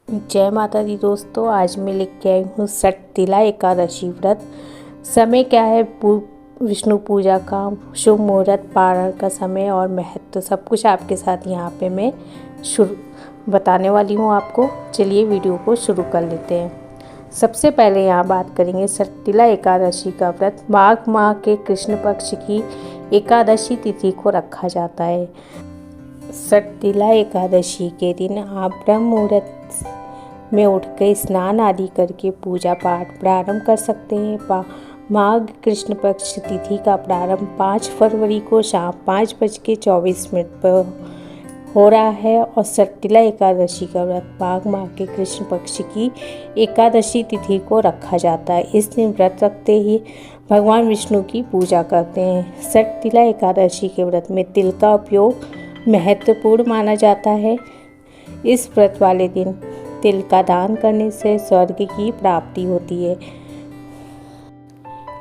जय माता दी दोस्तों, आज मैं लेके आई हूँ सटतिला एकादशी व्रत। समय क्या है, विष्णु पूजा का शुभ मुहूर्त, पारण का समय और महत्व सब कुछ आपके साथ यहाँ पे मैं शुरू बताने वाली हूँ आपको। चलिए वीडियो को शुरू कर लेते हैं। सबसे पहले यहाँ बात करेंगे सटतिला एकादशी का व्रत। माघ माह के कृष्ण पक्ष की एकादशी तिथि को रखा जाता है। सटतिला एकादशी के दिन आप ब्रह्म मुहूर्त में उठकर स्नान आदि करके पूजा पाठ प्रारंभ कर सकते हैं। माघ कृष्ण पक्ष तिथि का प्रारंभ 5 फरवरी को शाम 5:24 पर हो रहा है और सटतिला एकादशी का व्रत माघ माह के कृष्ण पक्ष की एकादशी तिथि को रखा जाता है। इस दिन व्रत रखते ही भगवान विष्णु की पूजा करते हैं। सटतिला एकादशी के व्रत में तिल का उपयोग महत्वपूर्ण माना जाता है। इस व्रत वाले दिन तिल का दान करने से स्वर्ग की प्राप्ति होती है।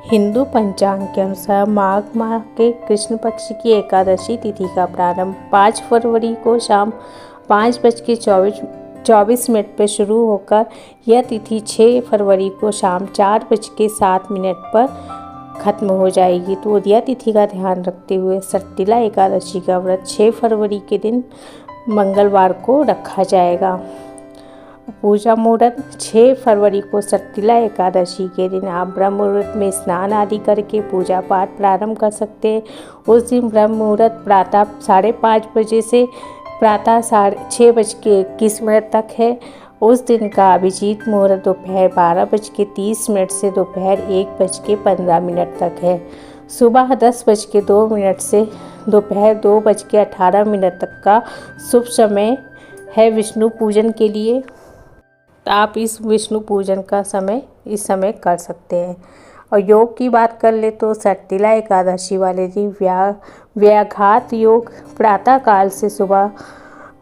हिंदू पंचांग के अनुसार माघ माह के कृष्ण पक्ष की एकादशी तिथि का प्रारंभ 5 फरवरी को शाम 5:24 पर शुरू होकर यह तिथि 6 फरवरी को शाम 4:07 पर खत्म हो जाएगी। तो यह तिथि का ध्यान रखते हुए सटतिला एकादशी का व्रत 6 फरवरी के दिन मंगलवार को रखा जाएगा। पूजा मुहूर्त 6 फरवरी को सटतिला एकादशी के दिन आप ब्रह्म मुहूर्त में स्नान आदि करके पूजा पाठ प्रारंभ कर सकते हैं। उस दिन ब्रह्म मुहूर्त प्रातः 5:30 बजे से प्रातः 6:21 तक है। उस दिन का अभिजीत मुहूर्त दोपहर 12:30 से दोपहर 1:15 तक है। सुबह 10:02 से दोपहर 2:18 तक का शुभ समय है विष्णु पूजन के लिए। तो आप इस विष्णु पूजन का समय इस समय कर सकते हैं। और योग की बात कर ले तो सटतिला एकादशी वाले दिन व्याघात योग प्रातः काल से सुबह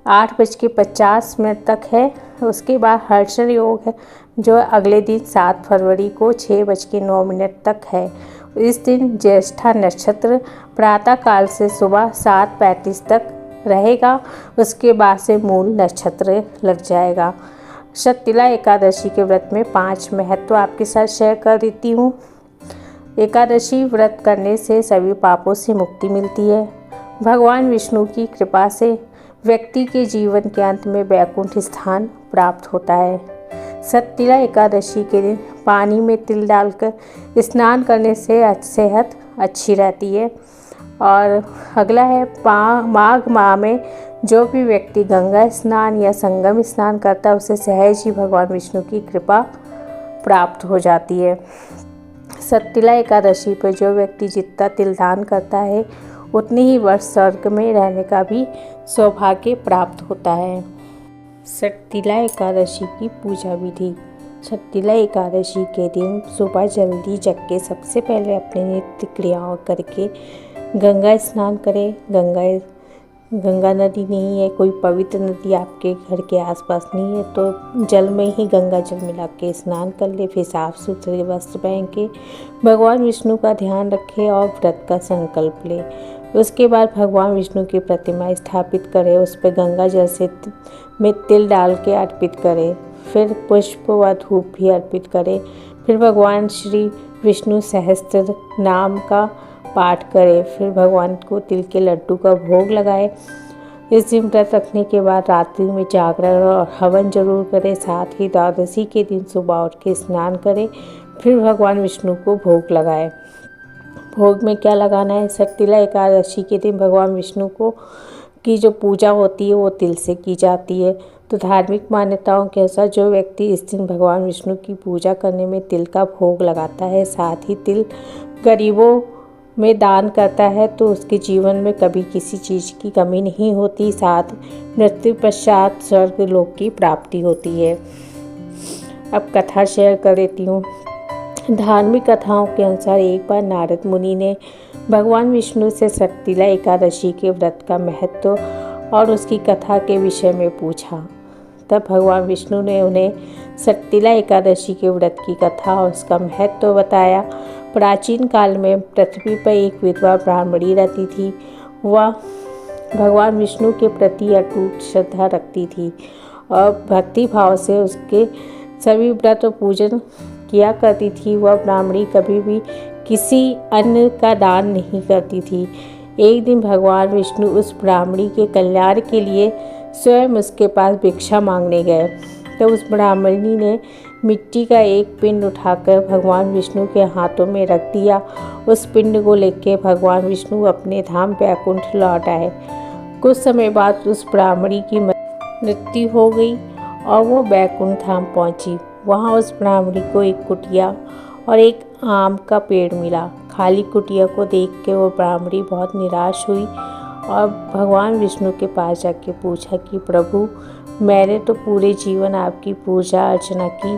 8:50 तक है। उसके बाद हर्षण योग है जो अगले दिन 7 फरवरी को 6:09 तक है। इस दिन ज्येष्ठा नक्षत्र प्रातः काल से सुबह 7:35 तक रहेगा। उसके बाद से मूल नक्षत्र लग जाएगा। सटतिला एकादशी के व्रत में 5 महत्व आपके साथ शेयर कर देती हूँ। एकादशी व्रत करने से सभी पापों से मुक्ति मिलती है। भगवान विष्णु की कृपा से व्यक्ति के जीवन के अंत में वैकुंठ स्थान प्राप्त होता है। सटतिला एकादशी के दिन पानी में तिल डालकर स्नान करने से सेहत अच्छी रहती है। और अगला है माघ माह में जो भी व्यक्ति गंगा स्नान या संगम स्नान करता है उसे सहज ही भगवान विष्णु की कृपा प्राप्त हो जाती है। सटतिला एकादशी पर जो व्यक्ति जितना तिल दान करता है उतनी ही वर्ष स्वर्ग में रहने का भी सौभाग्य प्राप्त होता है। सटतिला एकादशी की पूजा विधि। सटतिला एकादशी के दिन सुबह जल्दी जग के सबसे पहले अपने नित्य क्रियाओं करके गंगा स्नान करें। गंगा नदी नहीं है, कोई पवित्र नदी आपके घर के आसपास नहीं है तो जल में ही गंगा जल मिला के स्नान कर ले। फिर साफ सुथरे वस्त्र पहन के भगवान विष्णु का ध्यान रखें और व्रत का संकल्प ले। उसके बाद भगवान विष्णु की प्रतिमा स्थापित करें, उस पर गंगा जल से में तिल डाल के अर्पित करें। फिर पुष्प व धूप भी अर्पित करें। फिर भगवान श्री विष्णु सहस्त्र नाम का पाठ करें। फिर भगवान को तिल के लड्डू का भोग लगाए। इस दिन व्रत रखने के बाद रात्रि में जागरण और हवन जरूर करें। साथ ही द्वादशी के दिन सुबह उठ के स्नान करें। फिर भगवान विष्णु को भोग लगाए। भोग में क्या लगाना है? सटतिला एकादशी के दिन भगवान विष्णु को की जो पूजा होती है वो तिल से की जाती है। तो धार्मिक मान्यताओं के अनुसार जो व्यक्ति इस दिन भगवान विष्णु की पूजा करने में तिल का भोग लगाता है, साथ ही तिल गरीबों में दान करता है तो उसके जीवन में कभी किसी चीज़ की कमी नहीं होती। साथ मृत्यु पश्चात स्वर्ग लोक की प्राप्ति होती है। अब कथा शेयर कर देती हूँ। धार्मिक कथाओं के अनुसार एक बार नारद मुनि ने भगवान विष्णु से सटतिला एकादशी के व्रत का महत्व और उसकी कथा के विषय में पूछा। तब भगवान विष्णु ने उन्हें सटतिला एकादशी के व्रत की कथा और उसका महत्व बताया। प्राचीन काल में पृथ्वी पर एक विधवा ब्राह्मणी रहती थी। वह भगवान विष्णु के प्रति अटूट श्रद्धा रखती थी और भक्ति भाव से उसके सभी व्रत और पूजन किया करती थी। वह ब्राह्मणी कभी भी किसी अन्न का दान नहीं करती थी। एक दिन भगवान विष्णु उस ब्राह्मणी के कल्याण के लिए स्वयं उसके पास भिक्षा मांगने गए। तो उस ब्राह्मणी ने मिट्टी का एक पिंड उठाकर भगवान विष्णु के हाथों में रख दिया। उस पिंड को लेकर भगवान विष्णु अपने धाम वैकुंठ लौट आए। कुछ समय बाद उस ब्राह्मणी की मृत्यु हो गई और वो वैकुंठ धाम पहुंची। वहाँ उस ब्राह्मणी को एक कुटिया और एक आम का पेड़ मिला। खाली कुटिया को देख के वो ब्राह्मणी बहुत निराश हुई और भगवान विष्णु के पास जाके पूछा कि प्रभु, मैंने तो पूरे जीवन आपकी पूजा अर्चना की।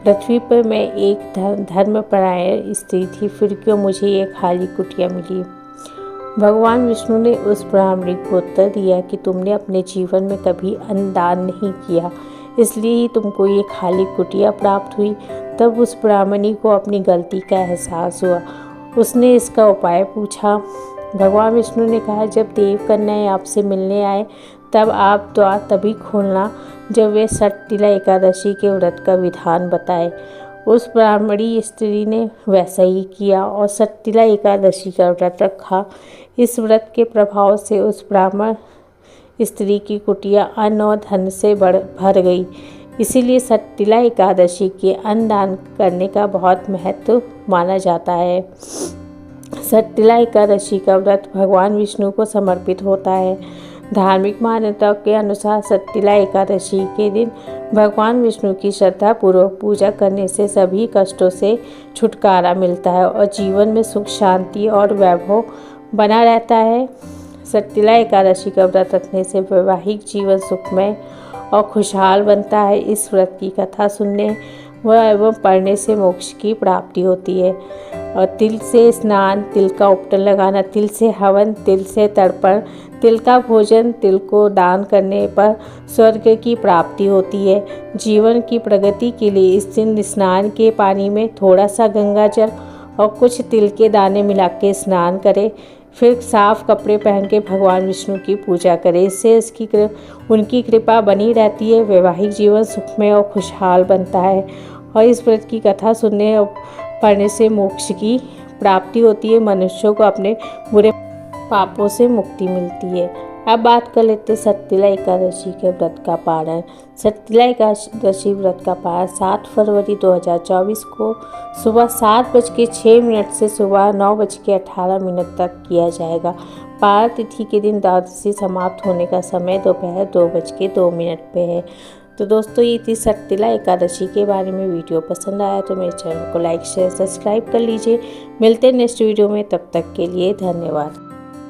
पृथ्वी पर मैं एक धर्मपरायण स्त्री थी, फिर क्यों मुझे ये खाली कुटिया मिली? भगवान विष्णु ने उस ब्राह्मणी को उत्तर दिया कि तुमने अपने जीवन में कभी अन्नदान नहीं किया, इसलिए ही तुमको ये खाली कुटिया प्राप्त हुई। तब उस ब्राह्मणी को अपनी गलती का एहसास हुआ। उसने इसका उपाय पूछा। भगवान विष्णु ने कहा, जब देव कन्याएं आपसे मिलने आए तब आप द्वार तभी खोलना जब वे षटतिला एकादशी के व्रत का विधान बताए। उस ब्राह्मणी स्त्री ने वैसा ही किया और षटतिला एकादशी का व्रत रखा। इस व्रत के प्रभाव से उस ब्राह्मण स्त्री की कुटिया अन्न और धन से भर गई। इसीलिए षटतिला एकादशी के अन्नदान करने का बहुत महत्व माना जाता है। षटतिला एकादशी का व्रत भगवान विष्णु को समर्पित होता है। धार्मिक मान्यताओं के अनुसार षटतिला एकादशी के दिन भगवान विष्णु की श्रद्धापूर्वक पूजा करने से सभी कष्टों से छुटकारा मिलता है और जीवन में सुख, शांति और वैभव बना रहता है। षटतिला एकादशी का व्रत रखने से वैवाहिक जीवन सुखमय और खुशहाल बनता है। इस व्रत की कथा सुनने व एवं पढ़ने से मोक्ष की प्राप्ति होती है। और तिल से स्नान, तिल का उपटन लगाना, तिल से हवन, तिल से तर्पण, तिल का भोजन, तिल को दान करने पर स्वर्ग की प्राप्ति होती है। जीवन की प्रगति के लिए इस दिन स्नान के पानी में थोड़ा सा गंगा जल और कुछ तिल के दाने मिला के स्नान करें। फिर साफ कपड़े पहन के भगवान विष्णु की पूजा करें। इससे उनकी कृपा बनी रहती है। वैवाहिक जीवन सुखमय और खुशहाल बनता है और इस व्रत की कथा सुनने और पढ़ने से मोक्ष की प्राप्ति होती है। मनुष्यों को अपने बुरे पापों से मुक्ति मिलती है। अब बात कर लेते हैं षटतिला एकादशी के व्रत का पारण। षटतिला एकादशी व्रत का पारण 7 फरवरी 2024 को सुबह 7:06 से सुबह 9:18 तक किया जाएगा। पारण तिथि के दिन द्वादशी समाप्त होने का समय दोपहर 2:02 पे है। तो दोस्तों, ये थी षटतिला एकादशी के बारे में। वीडियो पसंद आया तो मेरे चैनल को लाइक, शेयर, सब्सक्राइब कर लीजिए। मिलते हैं नेक्स्ट वीडियो में, तब तक के लिए धन्यवाद।